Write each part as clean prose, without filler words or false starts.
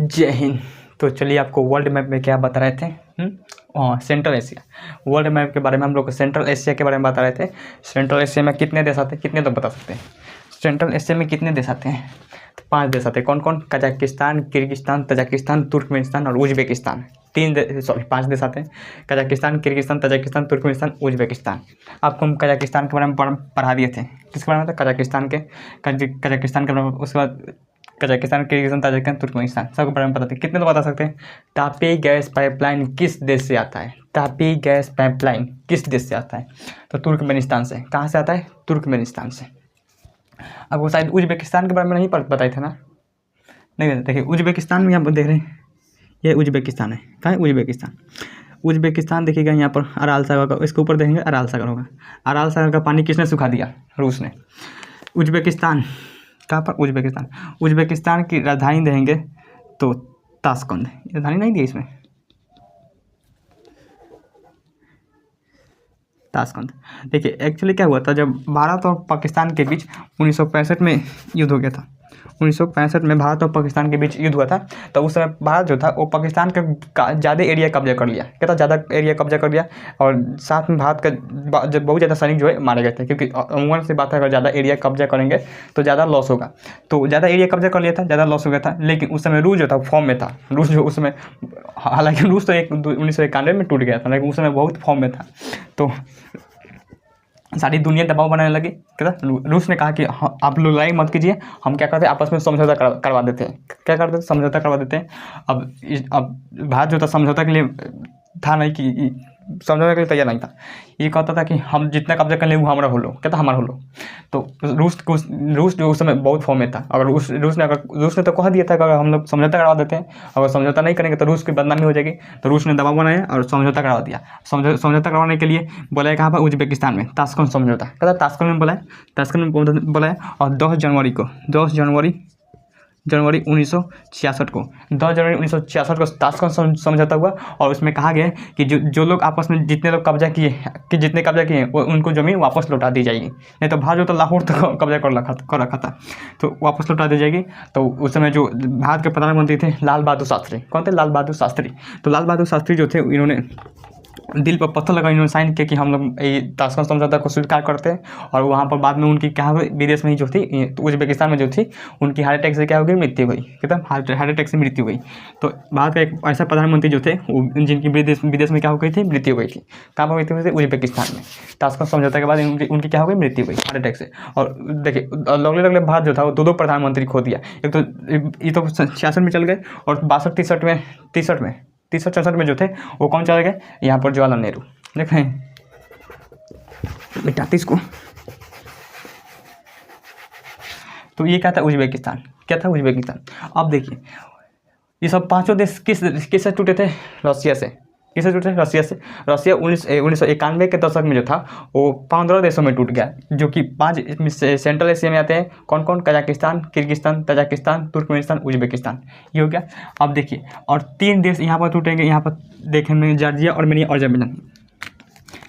जय हिंद। तो चलिए आपको वर्ल्ड मैप में क्या बता रहे थे। सेंट्रल एशिया, वर्ल्ड मैप के बारे में हम लोग सेंट्रल एशिया के बारे में बता रहे थे। सेंट्रल एशिया में कितने देश आते हैं, कितने तो बता सकते हैं। सेंट्रल एशिया में कितने देश आते हैं? तो 5 देश आते हैं। कौन कौन? कजाकिस्तान, किर्गिस्तान, तजाकिस्तान, तुर्कमेनिस्तान और उज्बेकिस्तान। 5 देश आते हैं। Kazakhstan, Kyrgyzstan, Tajikistan, Turkmenistan, Uzbekistan. आपको हम कजाकिस्तान के बारे में पढ़ा दिए थे। किसके बारे में था? कजाकिस्तान के बारे में। उसके बाद कजाकिस्तान, किर्गिस्तान, ताजिकिस्तान, तुर्कमेनिस्तान सबके बारे में बताते हैं। कितने तो बता सकते हैं। तापी गैस पाइपलाइन किस देश से आता है? तापी गैस पाइपलाइन किस देश से आता है? तो तुर्कमेनिस्तान से। कहाँ से आता है? तुर्कमेनिस्तान से। आपको शायद उज्बेकिस्तान के बारे में नहीं बताए थे ना? नहीं, देखिए उज्बेकिस्तान में आप देख रहे हैं, ये उज्बेकिस्तान है। कहाँ है? उज्बेकिस्तान। उज्बेकिस्तान देखिएगा यहाँ पर अराल सागर का, इसके ऊपर देखेंगे अराल सागर होगा। अराल सागर का पानी किसने सुखा दिया? रूस ने। उज्बेकिस्तान कहाँ पर? उज्बेकिस्तान। उज्बेकिस्तान की राजधानी देंगे तो ताशकंद। राजधानी नहीं दी इसमें, ताशकंद। देखिए एक्चुअली क्या हुआ था, जब भारत और पाकिस्तान के बीच 1965 में युद्ध हो गया था। 1965 में भारत और पाकिस्तान के बीच युद्ध हुआ था। तो उस समय भारत जो था वो पाकिस्तान का ज़्यादा एरिया कब्जा कर लिया। क्या था? ज़्यादा एरिया कब्जा कर लिया। और साथ में भारत का जब बहुत ज़्यादा सैनिक जो है मारे गए थे, क्योंकि अमूमन से बात है अगर ज़्यादा एरिया कब्जा करेंगे तो ज़्यादा लॉस होगा। तो ज़्यादा एरिया कब्जा कर लिया था, ज़्यादा लॉस हो गया था। लेकिन उस समय रूस जो था फॉर्म में था। रूस जो उस समय, हालांकि रूस तो 1991 में टूट गया था, लेकिन उस समय बहुत फॉर्म में था। तो सारी दुनिया दबाव बनाने लगी। क्या था? रूस ने कहा कि आप लोग लड़ाई मत कीजिए, हम क्या करते हैं आपस में समझौता करवा देते हैं। क्या करते हैं? समझौता करवा देते हैं। अब भारत जो था समझौता के लिए था नहीं, कि समझौता के लिए तैयार नहीं था। ये कहता था कि हम जितना कब्जा कर ले वो हमारा हो लो। क्या था? हमारा हो लो। तो रूस जो उस समय बहुत फॉर्म में था। अगर रूस ने तो कह दिया था कि अगर हम लोग समझौता करवा देते हैं, अगर समझौता नहीं करेंगे तो रूस की बदनामी हो जाएगी। तो रूस ने दबाव बनाया और समझौता करवा दिया। समझौता करवाने के लिए बोला कहाँ पर? उज्बेकिस्तान में। ताशकंद समझौता। क्या था? ताशकंद में बोला है, ताशकंद में बोला है। और 10 जनवरी 1966 को 10 जनवरी 1966 को ताशकंद समझौता हुआ। और उसमें कहा गया कि जो लोग आपस में जितने लोग कब्जा किए वो उनको ज़मीन वापस लौटा दी जाएगी। नहीं तो भारत जो था लाहौर तक कब्जा कर रखा था, तो वापस लौटा दी जाएगी। तो उस समय जो भारत के प्रधानमंत्री थे लाल बहादुर शास्त्री। कौन थे? लाल बहादुर शास्त्री। तो लाल बहादुर शास्त्री जो थे, इन्होंने दिल पर पत्थर लगा, इन्होंने साइन किया कि हम लोग ये ताशकंद समझौता को स्वीकार करते हैं। और वहाँ पर बाद में उनकी क्या हुई, विदेश में ही जो थी, तो उज्बेकिस्तान में जो थी, उनकी हार्ट अटैक से क्या हो गई? मृत्यु हुई। क्या? हार्ट अटैक से मृत्यु हुई। तो भारत का एक ऐसा प्रधानमंत्री जो थे, जिनकी विदेश में क्या हो गई थी? मृत्यु हुई थी। कहाँ पर मृत्यु हुई थी? उज्बेकिस्तान में। ताशकंद समझौता के बाद उनकी क्या हो गई? मृत्यु हुई हार्ट अटैक से। और देखिए लगले भारत जो था वो 2 प्रधानमंत्री खो दिया। एक तो ये तो 66 में चल गए, और 63-64 में जो थे वो कौन चले गए? यहाँ पर जवाहरलाल नेहरू। देखें मिटाते इसको। तो ये क्या था? उज्बेकिस्तान। क्या था? उज्बेकिस्तान। अब देखिए ये सब 5 देश किससे टूटे थे? रसिया से। किससे टूटे? रसिया से। रसिया 1991 के दशक में जो था वो 15 देशों में टूट गया, जो कि 5 सेंट्रल एशिया में आते हैं। कौन कौन? Kazakhstan, Kyrgyzstan, Tajikistan, Turkmenistan, Uzbekistan. ये हो गया। अब देखिए और 3 देश यहाँ पर टूटेंगे। यहाँ पर देखेंगे जॉर्जिया, आर्मेनिया और अजरबैजान।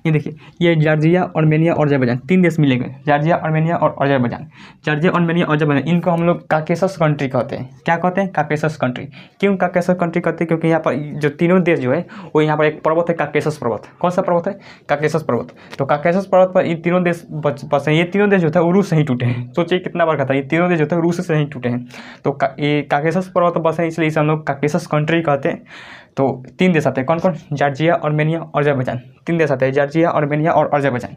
ये देखिए ये जॉर्जिया, आर्मेनिया और अजरबैजान 3 देश मिलेंगे। जॉर्जिया, आर्मेनिया और अजरबैजान। जॉर्जिया, आर्मेनिया और अजरबैजान, इनको हम लोग काकेशस कंट्री कहते हैं। क्या कहते हैं? Caucasus country. क्यों काकेशस कंट्री कहते हैं? क्योंकि यहाँ पर जो तीनों देश जो है वो यहाँ पर एक पर्वत है, काकेशस पर्वत। कौन सा पर्वत है? काकेशस पर्वत। तो काकेशस पर्वत पर ये तीनों देश बसे हैं। ये तीनों देश जो था वो रूस से ही टूटे हैं। सोचिए कितना बड़ा था। ये तीनों देश जो था रूस से ही टूटे हैं। तो ये काकेशस पर्वत पर बसे हैं, इसलिए इसे हम लोग काकेशस कंट्री कहते हैं। तो 3 देश आते हैं। कौन कौन? जॉर्जिया, आर्मेनिया और अजरबैजान। 3 देश आते हैं। जॉर्जिया, आर्मेनिया और अजरबैजान।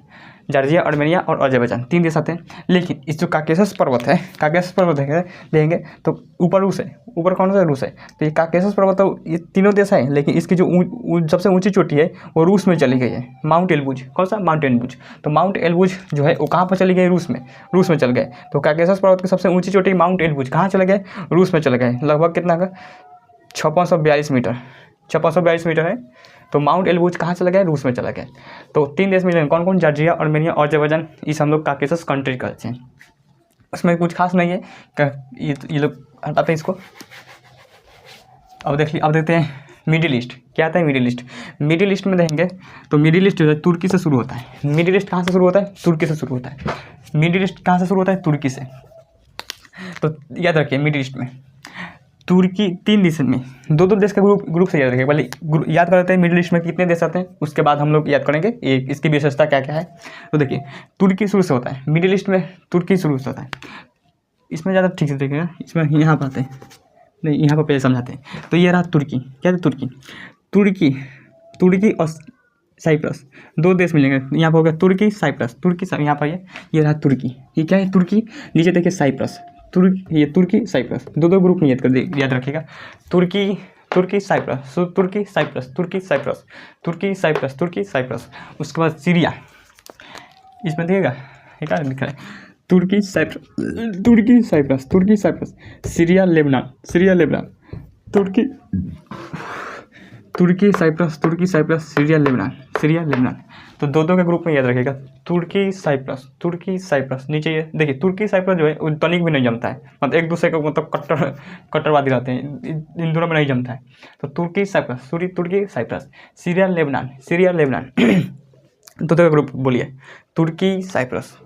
जॉर्जिया, आर्मेनिया और अजरबैजान 3 देश आते हैं। लेकिन इस जो काकेशस पर्वत है, काकेशस पर्वत देखेंगे तो ऊपर रूस है। ऊपर कौन सा? रूस है। तो ये काकेशस पर्वत तो ये तीनों देश है, लेकिन इसकी जो सबसे ऊंची चोटी है वो रूस में चली गई है। माउंट एल्बुज। कौन सा? माउंट एल्बुज। तो माउंट एल्बुज जो है वो कहाँ पर चली गई? रूस में चल गए। तो काकेशस पर्वत की सबसे ऊंची चोटी माउंट एल्बुज कहाँ चले गए? रूस में चले गए। लगभग कितना का? 5642 मीटर। 5642 मीटर है। तो माउंट एल्बुज कहाँ चला गया? रूस में चला गया। तो 3 देश मिलेंगे। कौन कौन? जॉर्जिया, आर्मेनिया और अजरबैजान। इस हम लोग काकेशस कंट्री कहते हैं। उसमें कुछ खास नहीं है, ये लोग हटाते हैं इसको। अब देखते हैं मिडिल ईस्ट। क्या आता है? Middle east. मिडिल ईस्ट में देखेंगे तो मिडिल ईस्ट जो है तुर्की से शुरू होता है। मिडिल ईस्ट कहाँ से शुरू होता है? तुर्की से शुरू होता है। मिडिल ईस्ट कहाँ से शुरू होता है? तुर्की से। तो याद रखिए मिडिल ईस्ट में तुर्की 3 देश में, 2 देश का ग्रुप से याद रखेगा। पहले याद कर लेते हैं मिडिल ईस्ट में कितने देश आते हैं, उसके बाद हम लोग याद करेंगे इसकी विशेषता क्या क्या है। तो देखिए तुर्की शुरू से होता है, मिडिल ईस्ट में तुर्की शुरू से होता है। इसमें ज़्यादा ठीक से देखिएगा, इसमें यहाँ पर आते हैं, नहीं यहाँ पर पहले समझाते हैं। तो ये रहा तुर्की, क्या है तुर्की और साइप्रस, 2 देश मिलेंगे। यहाँ पर हो गया तुर्की साइप्रस, यहाँ पर ये रहा तुर्की, ये क्या है तुर्की, नीचे देखिए साइप्रस, ये तुर्की साइप्रस, 2 ग्रुप में याद रखिएगा। तुर्की साइप्रस। उसके बाद सीरिया, इसमें देखिएगा ये क्या लिखा है, तुर्की साइप्रस, सीरिया लेबनान, तुर्की साइप्रस, सीरिया लेबनान। तो 2 के ग्रुप में याद रखिएगा, तुर्की साइप्रस। नीचे ये देखिए तुर्की साइप्रस जो है तनिक भी नहीं जमता है, मतलब एक दूसरे को मतलब कट्टरवादी रहते हैं, इन दोनों में नहीं जमता है। तो तुर्की साइप्रस, सीरिया लेबनान 2 का ग्रुप बोलिए, तुर्की साइप्रस,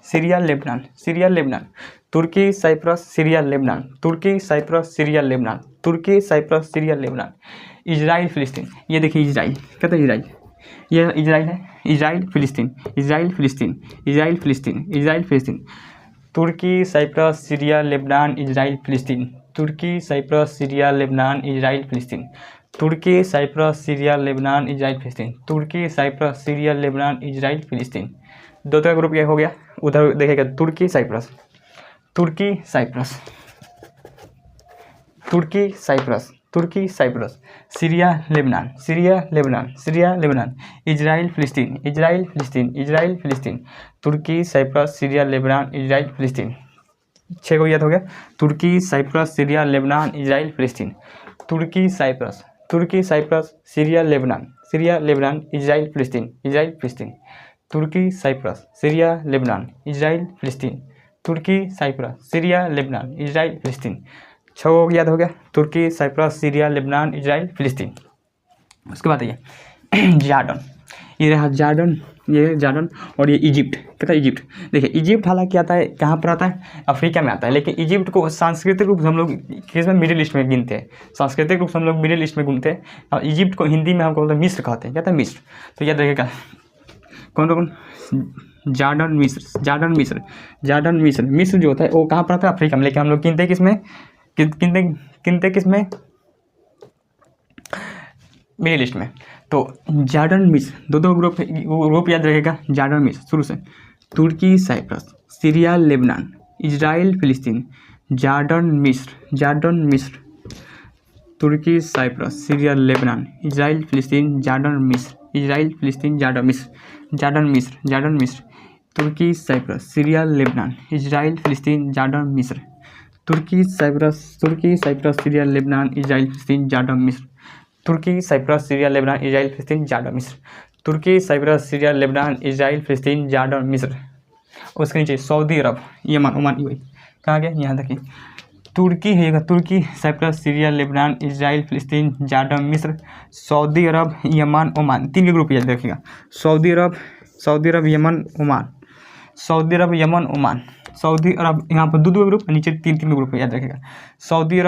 सीरिया लेबनान, तुर्की साइप्रस, सीरिया लेबनान, इजराइल फिलिस्तीन। ये देखिए इजराइल, कहते हैं इजराइल, ये इजराइल है, इजराइल फिलिस्तीन, तुर्की साइप्रस, सीरिया लेबनान, इजराइल फिलिस्तीन, तुर्की साइप्रस, सीरिया लेबनान, इजराइल फिलिस्तीन, तुर्की साइप्रस, सीरिया लेबनान, इजराइल फिलिस्तीन, तुर्की साइप्रस, सीरिया लेबनान, इजराइल फिलिस्तीन। 2 का ग्रुप क्या हो गया, उधर देखेगा तुर्की साइप्रस, सीरिया लेबनान, इजराइल फिलिस्तीन, तुर्की साइप्रस, सीरिया लेबनान, इजराइल फिलिस्तीन। 6 को याद हो गया, तुर्की साइप्रस, सीरिया लेबनान, इजराइल फिलिस्तीन, तुर्की साइप्रस, सीरिया लेबनान, इजराइल फिलिस्तीन, तुर्की साइप्रस, सीरिया लेबनान, इजराइल फिलिस्तीन, तुर्की साइप्रस, सीरिया लेबनान, इजराइल फिलिस्तीन। 6 को याद हो गया, तुर्की साइप्रस, सीरिया लेबनान, इजराइल फिलिस्तीन। उसके बाद ये जॉर्डन, ये रहा जॉर्डन और ये इजिप्ट, कहता है इजिप्ट। देखिए इजिप्ट हालांकि आता है कहाँ पर आता है, अफ्रीका में आता है, लेकिन इजिप्ट को सांस्कृतिक रूप से हम लोग किस में मिडिल ईस्ट में गिनते हैं, और इजिप्ट को हिंदी में हम बोलते हैं मिस्र कहते हैं, कहते हैं मिस्र। तो याद रखिएगा कौन, जॉर्डन मिस्र। मिस्र जो होता है वो कहाँ पर आता है, अफ्रीका में, लेकिन हम लोग गिनते किसमें, मिडिल ईस्ट में। तो जॉर्डन मिस्र, 2 ग्रुप याद रखेगा, जॉर्डन मिस्र शुरू से, तुर्की साइप्रस, सीरिया लेबनान, इजराइल फिलिस्तीन, जॉर्डन मिस्र, तुर्की साइप्रस, सीरिया लेबनान, इजराइल फिलिस्तीन, जॉर्डन मिस्र, तुर्की साइप्रस, सीरिया लेबनान, इजराइल फिलिस्तीन, जॉर्डन मिस्र, तुर्की साइप्रस, सीरिया लेबनान, इजराइल फिलिस्तीन, जॉर्डन मिस्र, तुर्की साइप्रस, सीरिया लेबनान, इजराइल फिलिस्तीन, जॉर्डन मिस्र, तुर्की साइप्रस, सीरिया लेबनान, इजराइल फिलिस्तीन, जॉर्डन मिस्र। उसके नीचे Saudi Arab, Yemen, Oman, UAE, कहाँ गया, यहाँ देखिए तुर्की है, तुर्की साइप्रस, सीरिया लेबनान, इजराइल फिलिस्तीन, जॉर्डन मिस्र, सऊदी अरब, यमन, ओमान। 3 के ग्रुप याद रखिएगा, Saudi Arab, Yemen, Oman, Saudi अरब, यहाँ पर 2 ग्रुप, नीचे 3 ग्रुप याद रखिएगा, Saudi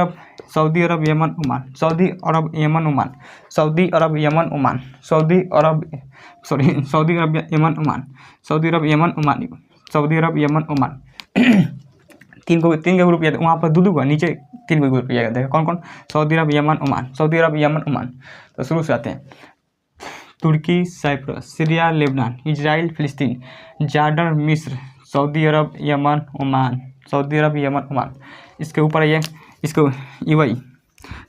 Arab, Yemen, Oman, Saudi Arab, Yemen, Oman, 3 के ग्रुप याद, वहाँ पर 2 नीचे 3 ग्रुप याद है, कौन, सऊदी अरब, यमन, ओमान। तो शुरू से आते हैं, तुर्की साइप्रस, सीरिया लेबनान, इजराइल फिलिस्तीन, जॉर्डन मिस्र, सऊदी अरब, यमन, ओमान। इसके ऊपर ये इसको UAE,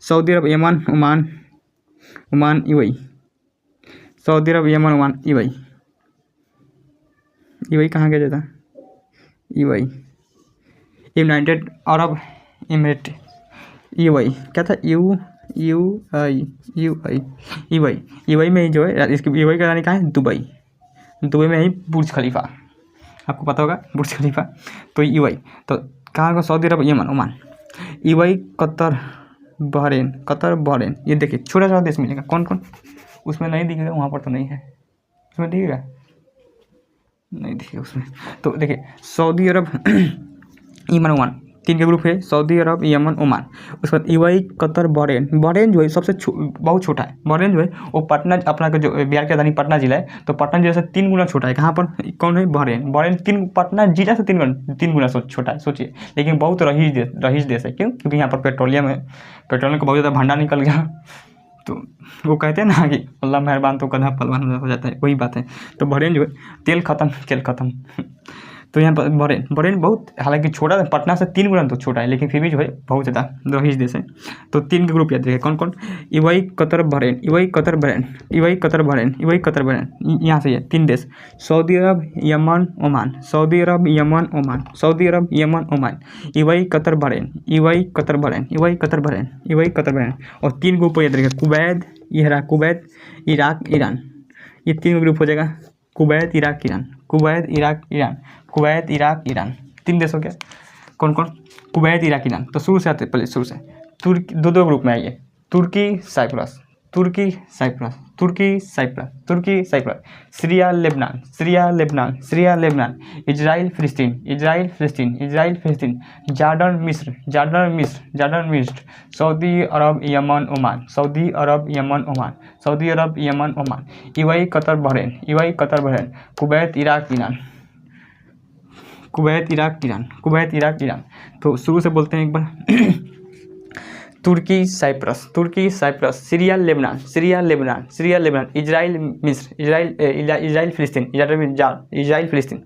Saudi Arab, Yemen, Oman, UAE, Saudi Arab, Yemen, Oman, UAE कहाँ गया जाता, UAE, United Arab emirate, UAE क्या था, यूएई में ही जो है, इसकी यूएई का रानी कहाँ है, दुबई में ही बुर्ज खलीफा, आपको पता होगा बुर्ज खलीफा। तो यूएई, तो कहाँ का, Saudi Arab, Yemen, Oman, UAE, Qatar, Bahrain. ये देखिए छोटा छोटा देश मिलेगा, कौन, उसमें नहीं दिखेगा, वहाँ पर तो नहीं है, उसमें दिखेगा, नहीं दिखेगा उसमें। तो देखिए सऊदी अरब, यमन, ओमान, तीन के ग्रुप है, सऊदी अरब, यमन, ओमान। उसके बाद यूएई, कतर, बहरीन। बहरीन जो है सबसे बहुत छोटा है। बहरीन जो है वो पटना, अपना का जो बिहार की राजधानी पटना जिला है, तो पटना जिला से 3 गुना छोटा है। कहाँ पर कौन है? बहरीन। बहरीन पटना जिला से 3 गुना छोटा है, सोचिए। लेकिन बहुत रईस देश है। क्यों? क्योंकि यहाँ पर पेट्रोलियम है, पेट्रोलियम का बहुत ज़्यादा भंडार निकल गया। तो वो कहते हैं ना कि अल्लाह मेहरबान तो कदम पलवान हो जाता है, वही बात है। तो बहरीन जो है तेल खत्म खेल खत्म। तो यहाँ पर बहरीन बहुत, हालांकि छोटा है, पटना से 3 गुना तो छोटा है, लेकिन फिर भी जो है बहुत ज़्यादा रईस देश है। तो 3 के ग्रुप याद रखिए, कौन कौन? UAE, Qatar, Bahrain, UAE, Qatar, Bahrain, UAE, Qatar, Bahrain, UAE, Qatar, Bahrain. यहाँ से ये 3 देश, Saudi Arab, Yemen, Oman, Saudi Arab, Yemen, Oman, Saudi Arab, Yemen, Oman, UAE, Qatar, Bahrain, UAE, Qatar, Bahrain, UAE, Qatar, Bahrain, UAE, Qatar, Bahrain. और 3 group याद रखिए, Kuwait, ये रहा Kuwait, Iraq, Iran. ये 3 ग्रुप हो जाएगा, Kuwait, Iraq, Iran, Kuwait, Iraq, Iran, Kuwait, Iraq, Iran. 3 देश हो गया। कौन कौन? Kuwait, Iraq, Iran. तो शुरू से आते, पहले शुरू से तुर्की, दो ग्रुप में आइए, तुर्की, साइप्रस, तुर्की, साइप्रस, तुर्की, साइप्रस, तुर्की, Cyprus, Syria, Lebanon, Syria, Lebanon, Syria, Lebanon, Israel, फिलिस्तीन, इजराइल, फिलिस्तीन, इजराइल, फिलिस्तीन, जॉर्डन, मिस्र, जॉर्डन, मिस्र, जॉर्डन, मिस्र, Saudi Arab, Yemen, Oman, Saudi Arab, Yemen, Oman, Saudi Arab, Yemen, Oman, UAE, Qatar, Bahrain, UAE, Qatar, Bahrain, Kuwait, Iraq, Iran, Kuwait, Iraq, Iran, Kuwait, Iraq, Iran. तो शुरू से बोलते हैं एक बार। तुर्की, साइप्रस, तुर्की, Cyprus, Syria, Lebanon, Syria, Lebanon, Syria, Lebanon, Israel, मिस्र, Israel, फिलिस्तीन, Israel, फिलिस्तीन,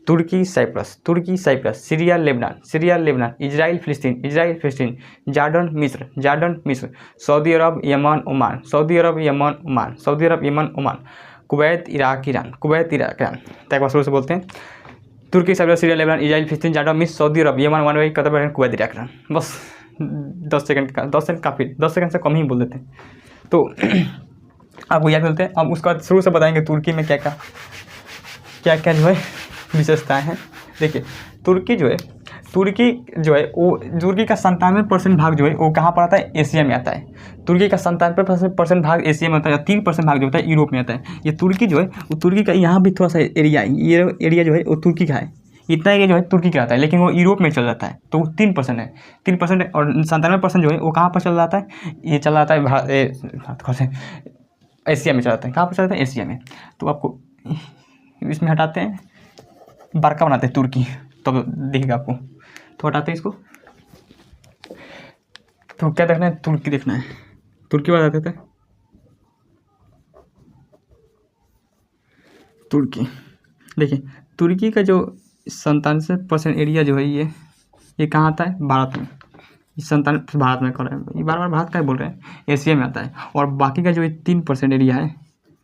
तुर्की, साइप्रस, तुर्की, Cyprus, Syria, Lebanon, Syria, Lebanon, Israel, फिलिस्तीन, इजराइल, फिलिस्तीन, जॉर्डन, मिस्र, जॉर्डन, मिस्र, Saudi Arab, Yemen, Oman, Saudi Arab, Yemen, Oman, Saudi Arab, Yemen, Oman, Kuwait, Iraq, Iran, Kuwait, Iraq, Iran. एक बार शुरू से बोलते हैं, तुर्की, साइप्रस, सीरिया, लेबनान, इजराइल, फिलिस्तीन, जॉर्डन, मिस्र, Saudi Arab, Yemen, Oman, Qatar, Bahrain, Kuwait, Iraq, Iran. बस 10 सेकंड काफ़ी, 10 सेकंड से कम ही बोल देते हैं। तो आपको याद करते हैं। अब उसका शुरू से बताएंगे तुर्की में क्या क्या जो है विशेषताएँ हैं। देखिए, तुर्की जो है वो, तुर्की का 97% भाग जो है वो कहाँ पर आता है? एशिया में आता है। तुर्की का 97% भाग एशिया में आता है, 3% भाग जो होता है यूरोप में आता है। ये तुर्की जो है वो, तुर्की का यहाँ भी थोड़ा सा एरिया है, ये एरिया जो है वो तुर्की का है। इतना एरिया जो है तुर्की का आता है, लेकिन वो यूरोप में चल जाता है। तो 3% है, 3% है। और 97% जो है वो कहाँ पर चल जाता है? ये चल जाता है एशिया में चल जाता है। कहाँ पर चल जाता है? एशिया में। तो आपको इसमें हटाते हैं, बड़का बनाते हैं तुर्की, तो दिखेगा आपको। तो हटाते हैं इसको। तो क्या देखना है? तुर्की देखना है। तुर्की बता देते हैं। तुर्की, देखिए तुर्की का जो 97% एरिया जो है ये कहाँ आता है? भारत में। 97 भारत में कर रहे हैं, ये बार भारत का ही बोल रहे हैं, एशिया में आता है। और बाकी का जो 3% एरिया है,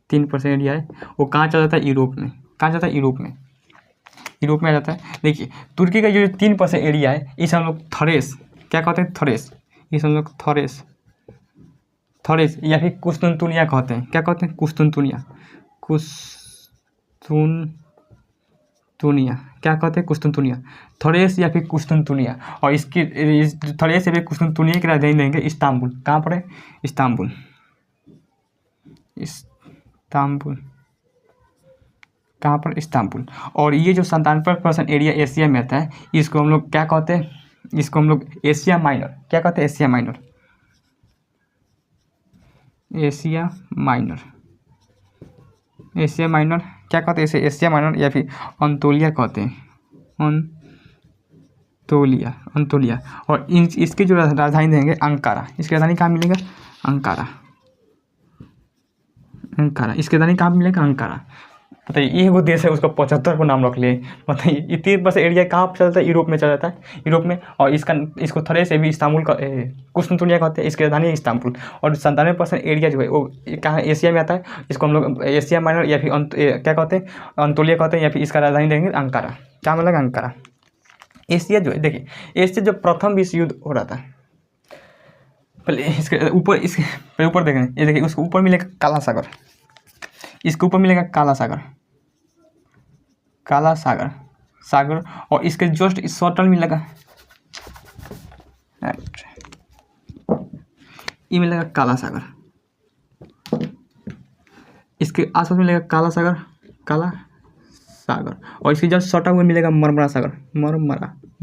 3% एरिया है, वो कहाँ चला जाता है? यूरोप में। कहाँ जाता है? यूरोप में। यूरोप में आ जाता है। देखिए तुर्की का जो 3% एरिया है, इसे हम लोग थरेस, क्या कहते हैं? थरेस। इसे हम लोग थरेस या फिर कुस्तुनतुनिया कहते हैं। क्या कहते हैं? कुस्तुनतुनिया, कुस्तुनतुनिया, क्या कहते हैं? कुस्तुनतुनिया, थरेस या फिर कुस्तुनतुनिया। और इसकी थरेस या फिर कुस्तुनतुनिया की राजधानी देंगे इस्तांबुल। कहाँ पर है? इस्तांबुल, इस्तांबुल, कहाँ पर? इस्तांबुल। और ये जो 97% एरिया एशिया में आता है, इसको हम लोग क्या कहते हैं? इसको हम लोग एशिया माइनर, क्या कहते हैं? Asia minor, Asia minor, Asia minor क्या कहते हैं? इसे एशिया माइनर या फिर अंतोलिया कहते हैं, अंतोलिया। और इसकी जो राजधानी देंगे अंकारा। इसकी राजधानी कहाँ मिलेगा? अंकारा, इसकी राजधानी कहाँ मिलेगा? अंकारा। बताइए, ये वो देश है, उसका 75 को नाम रख लिए। बताइए, ये 3% एरिया कहाँ पर चलता है? यूरोप में चला जाता है, यूरोप में। और इसको थोड़े से भी इस्तांबुल का कुस्तुनतुनिया कहते हैं, इसकी राजधानी इस्तांबुल। और 97% एरिया जो है वो कहाँ? एशिया में आता है। इसको हम लोग एशिया माइनर या फिर क्या कहते हैं? अंतोलिया कहते हैं, या फिर इसका राजधानी देंगे अंकारा। क्या मिलेगा? अंकारा। एशिया जो है, देखिए एशिया जब प्रथम विश्व युद्ध हो रहा था, पहले इसके ऊपर देखें, ये देखिए उसके ऊपर मिलेगा काला सागर, इसके ऊपर मिलेगा काला सागर, और इसके जस्ट इस शॉर्टल मिलेगा, ये मिलेगा काला सागर, इसके आसपास मिलेगा काला सागर, और इसके जस्ट शॉर्टल में मिलेगा मरमरा सागर,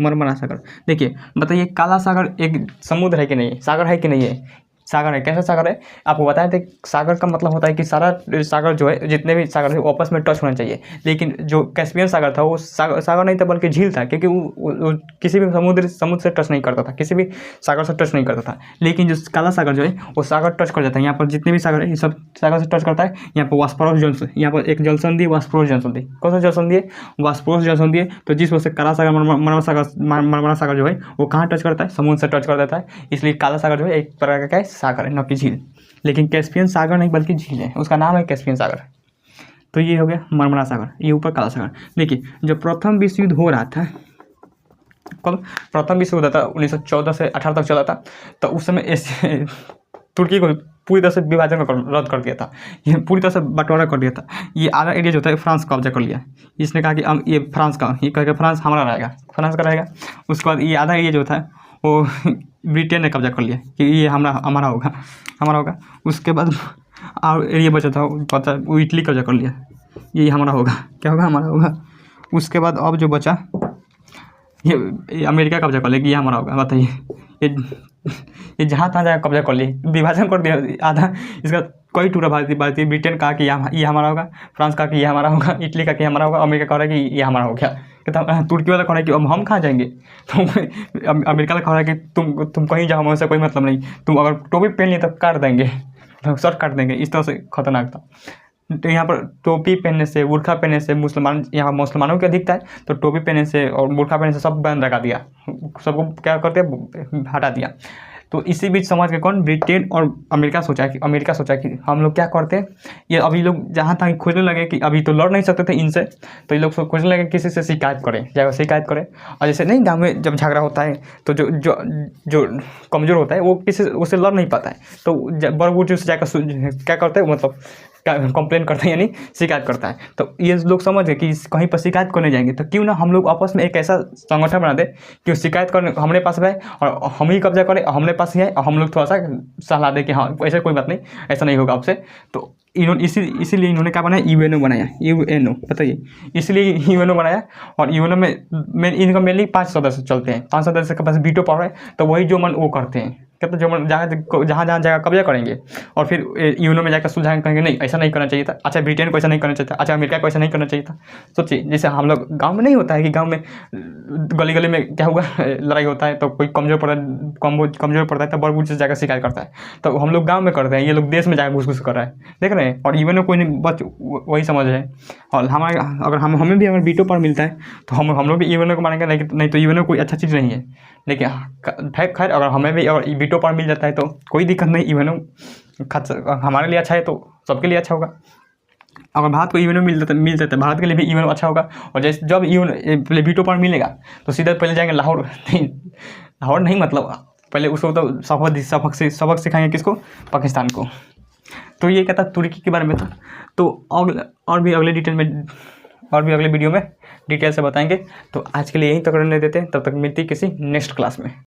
मरमरा सागर। देखिए बताइए, काला सागर एक समुद्र है कि नहीं है, सागर है कि नहीं है? सागर है। कैसा सागर है? आपको बताए थे, सागर का मतलब होता है कि सारा सागर जो है, जितने भी सागर है वो आपस में टच होना चाहिए। लेकिन जो कैस्पियन सागर था वो सागर नहीं था बल्कि झील था, क्योंकि वो किसी भी समुद्र से टच नहीं करता था, किसी भी सागर से टच नहीं करता था। लेकिन जो काला सागर जो है वो सागर टच कर जाता है। यहाँ पर जितने भी सागर है ये सब सागर से टच करता है। यहाँ पर वास्परोस जलसंधि, यहाँ पर एक जलसंधि वास्परोस जलसंधि। कौन सा जलसंधि है? वास्परोस जलसंधि है। तो जिस वजह से काला सागर मरमरा सागर जो है वो कहाँ टच करता है? समुद्र से टच कर देता है। इसलिए काला सागर जो है एक प्रकार का क्या है? सागर है, न कि झील। लेकिन कैस्पियन सागर नहीं बल्कि झील है, उसका नाम है कैस्पियन सागर। तो ये हो गया मरमरा सागर, ये ऊपर काला सागर। देखिए जब प्रथम विश्व युद्ध हो रहा था, कब प्रथम विश्व युद्ध था 1914 से 18 तक चला था, तो उस समय तुर्की को पूरी तरह से विभाजन रद्द कर दिया था, ये पूरी तरह से बंटवारा कर दिया था। ये आधा एरिया जो था फ्रांस कब्जा कर लिया। इसने कहा कि अब ये फ्रांस का, ये कह के फ्रांस हमारा रहेगा, फ्रांस का रहेगा। उसके बाद ये आधा एरिया जो था वो ब्रिटेन ने कब्जा कर लिया कि ये हमारा होगा। उसके बाद और एरिया बचा था वो इटली कब्जा कर लिया, ये हमारा होगा। क्या होगा? हमारा होगा। उसके बाद अब जो बचा ये अमेरिका कब्जा कर लिया कि ये हमारा होगा। बताइए, ये जहाँ तहाँ जाकर कब्जा कर लिए, विभाजन कर दिया आधा। इसका कई टुकड़ा भारतीय ब्रिटेन कहा कि ये हमारा होगा, फ्रांस कहा कि ये हमारा होगा, इटली का कि हमारा होगा, अमेरिका कह रहा है कि ये हमारा हो गया। कहता तुर्की वाला कह रहा है कि अब हम कहाँ जाएंगे, तो अमेरिका वाला कह रहा है कि तुम कहीं जाओ, हमसे कोई मतलब नहीं, तुम अगर टोपी पहन लिए तब काट देंगे, शर्ट काट देंगे। इस तरह से खतरनाक था। तो यहाँ पर टोपी पहनने से, बुर्खा पहनने से, यहाँ मुसलमानों की अधिकता है, तो टोपी पहनने से और बुर्खा पहनने से सब बैन लगा दिया, सबको क्या करते हटा दिया। तो इसी बीच समझ के कौन? ब्रिटेन और अमेरिका सोचा कि हम लोग क्या करते हैं, ये अभी लोग जहाँ तक खोजने लगे कि अभी तो लड़ नहीं सकते थे इनसे, तो ये लोग खोजने लगे किसी से शिकायत करें। और जैसे नहीं, गाँव में जब झगड़ा होता है तो जो कमज़ोर होता है वो किसी उससे लड़ नहीं पाता है, तो बड़ बुजुर्ग से जाकर क्या करते हैं, मतलब कंप्लेन करता है, यानी शिकायत करता है। तो ये लोग समझ गए कि कहीं पर शिकायत करने जाएंगे तो क्यों ना हम लोग आपस में एक ऐसा संगठन बना दे कि शिकायत करने हमारे पास आए और हम ही कब्जा करें, हमारे पास ही आए और हम लोग थोड़ा सा सलाह दें कि हाँ ऐसा कोई बात नहीं, ऐसा नहीं होगा आपसे। तो इन्होंने इसीलिए इन्होंने क्या बनाया? यूएनओ बनाया। यूएनओ बताइए, इसलिए यूएनओ बनाया। और यूएनओ में इनका मेनली 5 सदस्य चलते हैं, 5 सदस्य के पास वीटो पावर है, तो वही जो मन वो करते हैं, कहते जो मन जहाँ जगह कब्जा करेंगे और फिर यूएनओ में जाकर सुलझाएंगे, कहेंगे नहीं ऐसा नहीं करना चाहिए था। अच्छा ब्रिटेन को ऐसा नहीं करना चाहिए था, अच्छा अमेरिका को ऐसा नहीं करना चाहिए था। सोचिए जैसे हम लोग गाँव में नहीं होता है कि गाँव में गली गली में क्या हुआ लड़ाई होता है, तो कोई कमज़ोर पड़ता है तो बड़ बुजुर्ग से जाकर शिकायत करता है, तो हम लोग गाँव में करते हैं, ये लोग देश में जाकर घुस कर रहा है, देख रहे हैं। और यूएनओ कोई नहीं, बस वही समझ है। और हमारे अगर हमें भी अगर वीटो पावर मिलता है तो हम लोग भी यूएनओ को मानेंगे, नहीं तो यूएनओ कोई अच्छा चीज़ नहीं है। लेकिन खैर अगर हमें भी अगर वीटो पावर मिल जाता है तो कोई दिक्कत नहीं, यूएनओ हमारे लिए अच्छा है तो सबके लिए अच्छा होगा। अगर भारत को यूएनओ मिल जाता है, भारत के लिए भी यूएनओ अच्छा होगा। और जैसे जब वीटो पावर मिलेगा तो सीधा पहले जाएंगे लाहौर नहीं मतलब पहले उसको तो सबक सिखाएंगे, किसको? पाकिस्तान को। तो ये क्या था, तुर्की के बारे में था। तो और भी अगले वीडियो में डिटेल से बताएंगे। तो आज के लिए यहीं तक रहने देते हैं, तब तक मिलती किसी नेक्स्ट क्लास में।